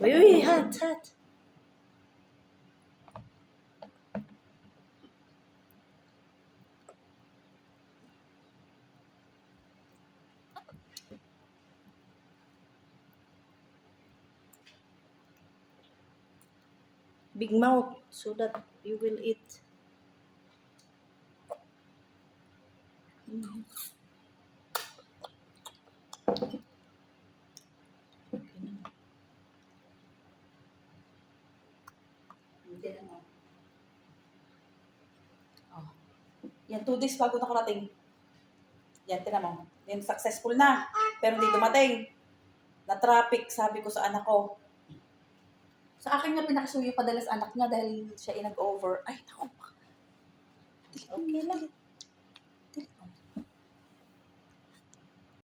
Uy, hot, hot. Big mouth so that you will eat. Mm. Okay na. Hindi na mo. Oh. Yan, 2 days bago nakarating. Yan, tinan mo. Yan, successful na. Pero hindi dumating. Na-traffic, sabi ko sa anak ko. Sa akin nga pinakasuyo padalas anak niya dahil siya nag-over. Ay, naku. Okay lang.